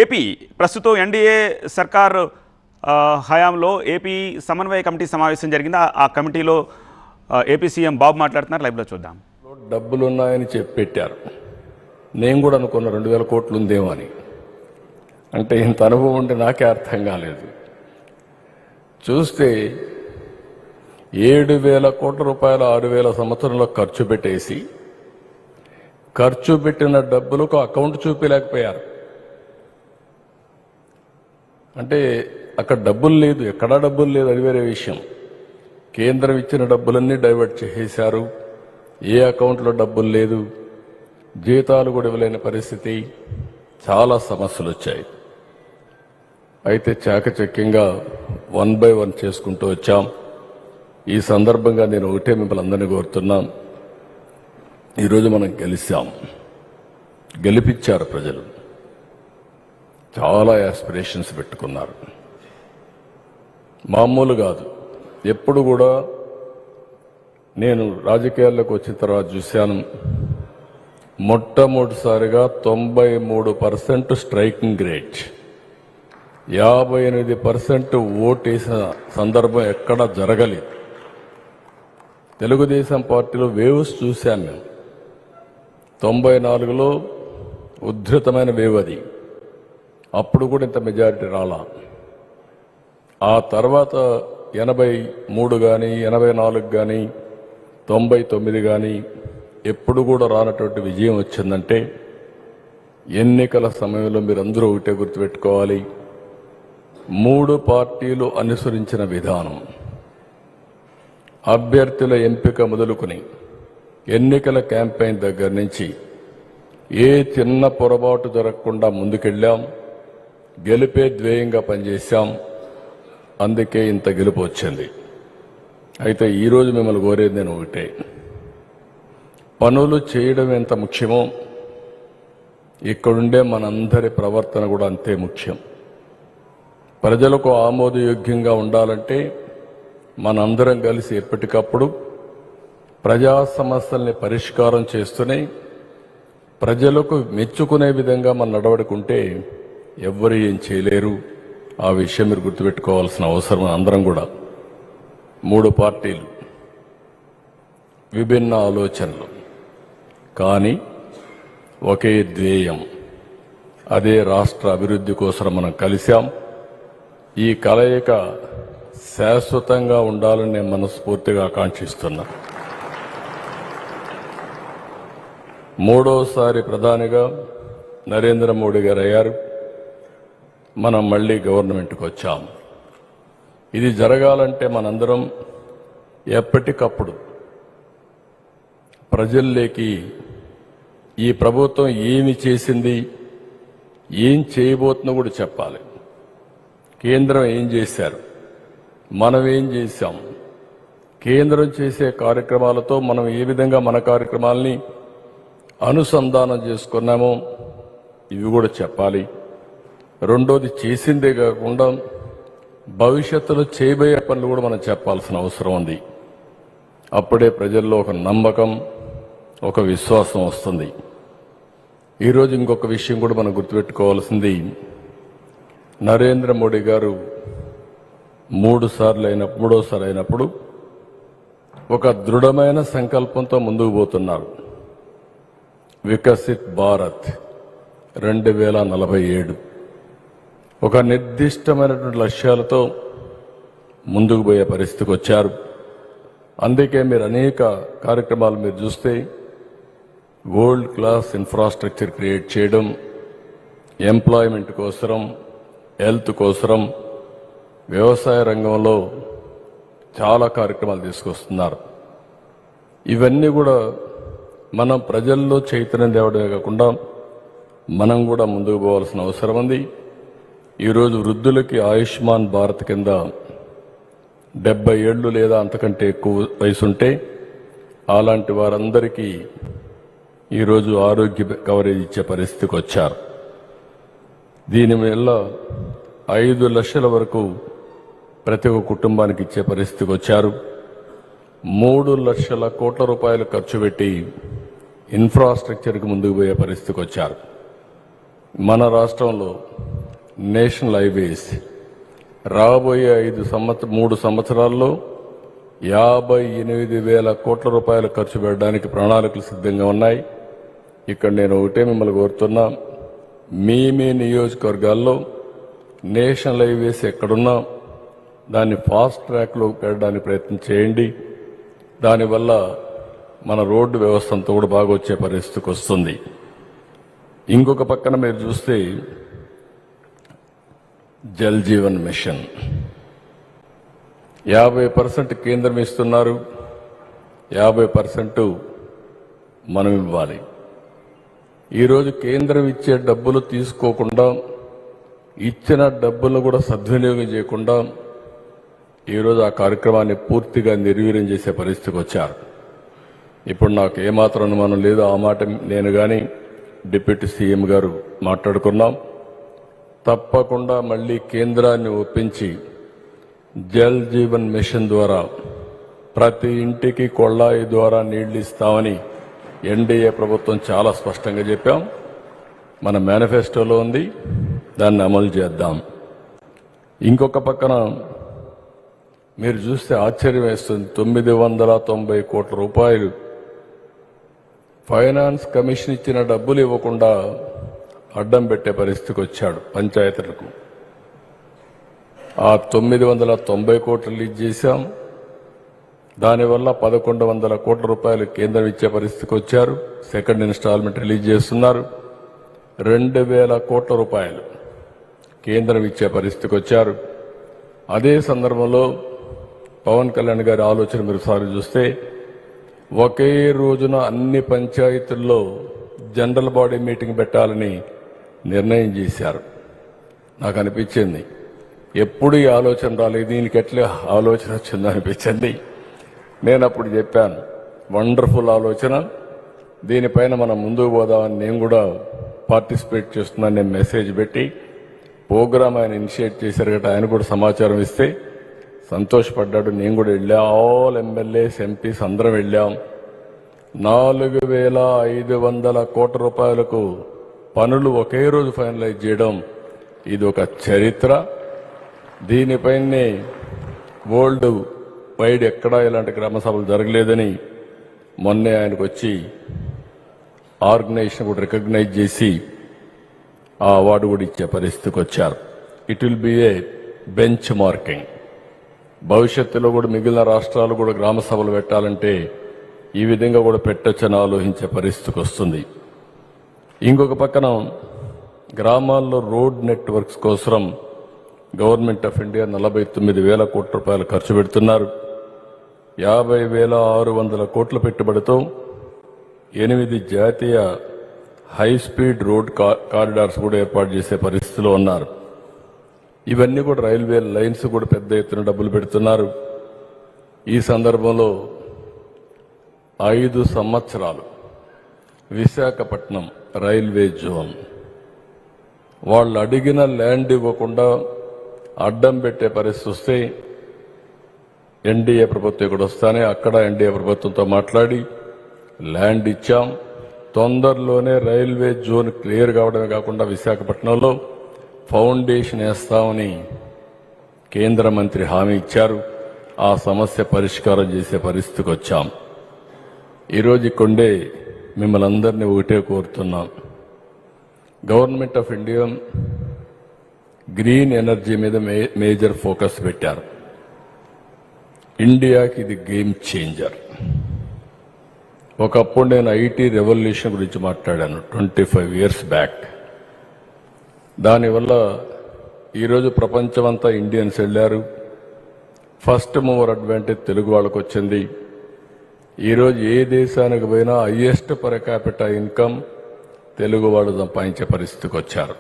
AP ప్రస్తుతం NDA సర్కార్ హయాంలో ఏపీ సమన్వయ కమిటీ సమావేశం జరిగింది. ఆ కమిటీలో ఏపీ సీఎం బాబు మాట్లాడుతున్నారు. లైవ్లో చూద్దాం. డబ్బులు ఉన్నాయని చెప్పి పెట్టారు. నేను కూడా అనుకున్న 2000 కోట్లు ఉందేమో అని. అంటే ఇంత అనుభవం ఉంటే నాకే అర్థం కాలేదు. చూస్తే 7,000 కోట్ల రూపాయలు 6,000 సంవత్సరంలో ఖర్చు పెట్టేసి ఖర్చు పెట్టిన డబ్బులకు అకౌంట్ చూపించలేకపోయారు. అంటే అక్కడ డబ్బులు లేదు, ఎక్కడా డబ్బులు లేదు, అది వేరే విషయం. కేంద్రం ఇచ్చిన డబ్బులన్నీ డైవర్ట్ చేసేశారు. ఏ అకౌంట్లో డబ్బులు లేదు, జీతాలు కూడా ఇవ్వలేని పరిస్థితి, చాలా సమస్యలు వచ్చాయి. అయితే చాకచక్యంగా 1 by 1 చేసుకుంటూ వచ్చాం. ఈ సందర్భంగా నేను ఒకటే మిమ్మల్ని అందరినీ కోరుతున్నాం, ఈరోజు మనం గెలిపించారు ప్రజలు. చాలా యాస్పిరేషన్స్ పెట్టుకున్నారు, మామూలు కాదు. ఎప్పుడు కూడా నేను రాజకీయాల్లోకి వచ్చిన తర్వాత చూశాను, మొట్టమొదటిసారిగా 93% స్ట్రైకింగ్ రేట్, 58% ఓటేసిన సందర్భం ఎక్కడా జరగలేదు. తెలుగుదేశం పార్టీలో వేవ్స్ చూశాను మేము. 94లో ఉధృతమైన వేవ్ అది, అప్పుడు కూడా ఇంత మెజారిటీ రాలా. ఆ తర్వాత 83 కానీ 84 కానీ 99 కానీ ఎప్పుడు కూడా రానటువంటి విజయం వచ్చిందంటే, ఎన్నికల సమయంలో మీరందరూ ఒకటే గుర్తుపెట్టుకోవాలి, 3 పార్టీలు అనుసరించిన విధానం, అభ్యర్థుల ఎంపిక మొదలుకొని ఎన్నికల క్యాంపెయిన్ దగ్గర నుంచి ఏ చిన్న పొరపాటు జరగకుండా ముందుకెళ్ళాం. గెలిపే ధ్యేయంగా పనిచేశాం. అందుకే ఇంత గెలుపు వచ్చింది. అయితే ఈరోజు మిమ్మల్ని కోరేది నేను ఒకటే, పనులు చేయడం ఎంత ముఖ్యమో ఇక్కడుండే మనందరి ప్రవర్తన కూడా అంతే ముఖ్యం. ప్రజలకు ఆమోదయోగ్యంగా ఉండాలంటే మనందరం కలిసి ఎప్పటికప్పుడు ప్రజా సమస్యల్ని పరిష్కారం చేస్తూనే ప్రజలకు మెచ్చుకునే విధంగా మనం నడవడుకుంటే ఎవ్వరు ఏం చేయలేరు. ఆ విషయం మీరు గుర్తుపెట్టుకోవాల్సిన అవసరం. అందరం కూడా 3 పార్టీలు, విభిన్న ఆలోచనలు, కానీ ఒకే ధ్యేయం, అదే రాష్ట్ర అభివృద్ధి కోసం మనం కలిశాం. ఈ కలయిక శాశ్వతంగా ఉండాలని నేను మనస్ఫూర్తిగా ఆకాంక్షిస్తున్నా. 3వసారి ప్రధానిగా నరేంద్ర మోడీ గారు అయ్యారు. మనం మళ్ళీ గవర్నమెంట్కి వచ్చాం. ఇది జరగాలంటే మనందరం ఎప్పటికప్పుడు ప్రజల్లోకి ఈ ప్రభుత్వం ఏమి చేసింది, ఏం చేయబోతుందో కూడా చెప్పాలి. కేంద్రం ఏం చేశారు, మనం ఏం చేశాం, కేంద్రం చేసే కార్యక్రమాలతో మనం ఏ విధంగా మన కార్యక్రమాలని అనుసంధానం చేసుకున్నామో ఇవి కూడా చెప్పాలి. రెండోది, చేసిందే కాకుండా భవిష్యత్తులో చేయబోయే పనులు కూడా మనం చెప్పాల్సిన అవసరం ఉంది. అప్పుడే ప్రజల్లో ఒక నమ్మకం, ఒక విశ్వాసం వస్తుంది. ఈరోజు ఇంకొక విషయం కూడా మనం గుర్తుపెట్టుకోవాల్సింది, నరేంద్ర మోడీ గారు 3సార్లు అయినప్పుడు ఒక దృఢమైన సంకల్పంతో ముందుకు పోతున్నారు. వికసిత్ భారత్ 2047 ఒక నిర్దిష్టమైనటువంటి లక్ష్యాలతో ముందుకు పోయే పరిస్థితికి వచ్చారు. అందుకే మీరు అనేక కార్యక్రమాలు మీరు చూస్తే వరల్డ్ క్లాస్ ఇన్ఫ్రాస్ట్రక్చర్ క్రియేట్ చేయడం, ఎంప్లాయ్మెంట్ కోసరం, హెల్త్ కోసరం, వ్యవసాయ రంగంలో చాలా కార్యక్రమాలు తీసుకొస్తున్నారు. ఇవన్నీ కూడా మనం ప్రజల్లో చైతన్యం తేవడమే కాకుండా మనం కూడా ముందుకు పోవాల్సిన అవసరం ఉంది. ఈరోజు వృద్ధులకి ఆయుష్మాన్ భారత్ కింద 70 ఏళ్ళు లేదా అంతకంటే ఎక్కువ వయసు ఉంటే అలాంటి వారందరికీ ఈరోజు ఆరోగ్య కవరేజ్ ఇచ్చే పరిస్థితికి వచ్చారు. దీనివల్ల 5 లక్షల వరకు ప్రతి ఒక్క కుటుంబానికి ఇచ్చే పరిస్థితికి వచ్చారు. 3 లక్షల కోట్ల రూపాయలు ఖర్చు పెట్టి ఇన్ఫ్రాస్ట్రక్చర్కి ముందుకు పోయే పరిస్థితికి వచ్చారు. మన రాష్ట్రంలో నేషనల్ హైవేస్ రాబోయే 3 సంవత్సరాల్లో 58,000 కోట్ల రూపాయలు ఖర్చు పెట్టడానికి ప్రణాళికలు సిద్ధంగా ఉన్నాయి. ఇక్కడ నేను ఒకటే మిమ్మల్ని కోరుతున్నా, మీ నియోజకవర్గాల్లో నేషనల్ హైవేస్ ఎక్కడున్నా దాన్ని ఫాస్ట్ ట్రాక్లో పెట్టడానికి ప్రయత్నం చేయండి. దానివల్ల మన రోడ్డు వ్యవస్థ అంతా కూడా బాగా వచ్చే పరిస్థితికి వస్తుంది. ఇంకొక పక్కన మీరు చూస్తే జల్ జీవన్ మిషన్ 50% కేంద్రం ఇస్తున్నారు, 50% మనం ఇవ్వాలి. ఈరోజు కేంద్రం ఇచ్చే డబ్బులు తీసుకోకుండా, ఇచ్చిన డబ్బులను కూడా సద్వినియోగం చేయకుండా ఈరోజు ఆ కార్యక్రమాన్ని పూర్తిగా నిర్వీర్యం చేసే పరిస్థితికి వచ్చారు. ఇప్పుడు నాకు ఏమాత్రం అనుమానం లేదు, ఆ మాట నేను కానీ డిప్యూటీ సీఎం గారు మాట్లాడుకున్నాం. తప్పకుండా మళ్ళీ కేంద్రాన్ని ఒప్పించి జల్ జీవన్ మిషన్ ద్వారా ప్రతి ఇంటికి కొళాయి ద్వారా నీళ్లు ఇస్తామని ఎన్డీఏ ప్రభుత్వం చాలా స్పష్టంగా చెప్పాం. మన మేనిఫెస్టోలో ఉంది, దాన్ని అమలు చేద్దాం. ఇంకొక పక్కన మీరు చూస్తే ఆశ్చర్యం వేస్తుంది, 990 కోట్ల రూపాయలు ఫైనాన్స్ కమిషన్ ఇచ్చిన డబ్బులు ఇవ్వకుండా అడ్డం పెట్టే పరిస్థితికి వచ్చాడు పంచాయతీలకు. ఆ 990 కోట్లు రిలీజ్ చేశాం. దానివల్ల 1100 కోట్ల రూపాయలు కేంద్రం ఇచ్చే పరిస్థితికి వచ్చారు. సెకండ్ ఇన్స్టాల్మెంట్ రిలీజ్ చేస్తున్నారు. 2,000 కోట్ల రూపాయలు కేంద్రం ఇచ్చే పరిస్థితికి వచ్చారు. అదే సందర్భంలో పవన్ కళ్యాణ్ గారి ఆలోచన మీరు సారి చూస్తే, ఒకే రోజున అన్ని పంచాయతీల్లో జనరల్ బాడీ మీటింగ్ పెట్టాలని నిర్ణయం చేశారు. నాకు అనిపించింది, ఎప్పుడు ఈ ఆలోచన రాలేదు, దీనికి ఎట్లా ఆలోచన వచ్చిందో అనిపించింది. నేను అప్పుడు చెప్పాను, వండర్ఫుల్ ఆలోచన, దీనిపైన మనం ముందుకు పోదామని నేను కూడా పార్టిసిపేట్ చేస్తున్నాను. నేను మెసేజ్ పెట్టి ప్రోగ్రామ్ ఆయన ఇనిషియేట్ చేశారు కాబట్టి ఆయన కూడా సమాచారం ఇస్తే సంతోషపడ్డాడు. నేను కూడా వెళ్ళా, ఆల్ ఎమ్మెల్యేస్ ఎంపీస్ అందరం వెళ్ళాం. 4,500 కోట్ల రూపాయలకు పనులు ఒకే రోజు ఫైనలైజ్ చేయడం ఇది ఒక చరిత్ర. దీనిపైనే వరల్డ్ వైడ్ ఎక్కడా ఇలాంటి గ్రామ సభలు జరగలేదని మొన్నే ఆయనకు వచ్చి ఆర్గనైజేషన్ కూడా రికగ్నైజ్ చేసి ఆ అవార్డు కూడా ఇచ్చే పరిస్థితికి వచ్చారు. It will be A bench marking. భవిష్యత్తులో కూడా మిగిలిన రాష్ట్రాలు కూడా గ్రామ సభలు పెట్టాలంటే ఈ విధంగా కూడా పెట్టొచ్చని ఆలోచించే పరిస్థితికి వస్తుంది. ఇంకొక పక్కన గ్రామాల్లో రోడ్ నెట్వర్క్స్ కోసం గవర్నమెంట్ ఆఫ్ ఇండియా 49,000 కోట్ల రూపాయలు ఖర్చు పెడుతున్నారు. 50,600 కోట్ల పెట్టుబడితో 8 జాతీయ హై స్పీడ్ రోడ్ కారిడార్స్ కూడా ఏర్పాటు చేసే పరిస్థితిలో ఉన్నారు. ఇవన్నీ కూడా రైల్వే లైన్స్ కూడా పెద్ద ఎత్తున డబ్బులు పెడుతున్నారు. ఈ సందర్భంలో 5 సంవత్సరాలు విశాఖపట్నం రైల్వే జోన్ వాళ్ళు అడిగిన ల్యాండ్ ఇవ్వకుండా అడ్డం పెట్టే పరిస్థితి వస్తే ఎన్డీఏ ప్రభుత్వం ఇక్కడ వస్తానే అక్కడ ఎన్డీఏ ప్రభుత్వంతో మాట్లాడి ల్యాండ్ ఇచ్చాం. తొందరలోనే రైల్వే జోన్ క్లియర్ కావడమే కాకుండా విశాఖపట్నంలో ఫౌండేషన్ వేస్తామని కేంద్ర మంత్రి హామీ ఇచ్చారు. ఆ సమస్య పరిష్కారం చేసే పరిస్థితికి వచ్చాం. ఈరోజు ఇక్కడే మిమ్మల్ని అందరినీ ఒకటే కోరుతున్నాం, government of India green energy మీద మేజర్ ఫోకస్ పెట్టారు. ఇండియాకి ఇది గేమ్ చేంజర్. ఒకప్పుడు నేను ఐటీ రెవల్యూషన్ గురించి మాట్లాడాను 25 years బ్యాక్. దానివల్ల ఈరోజు ప్రపంచమంతా ఇండియన్స్ వెళ్ళారు. ఫస్ట్ మూవర్ అడ్వాంటేజ్ తెలుగు వాళ్ళకు వచ్చింది. ఈరోజు ఏ దేశానికి పోయినా highest per capital income Telugu వాళ్ళు సంపాదించే పరిస్థితికి వచ్చారు.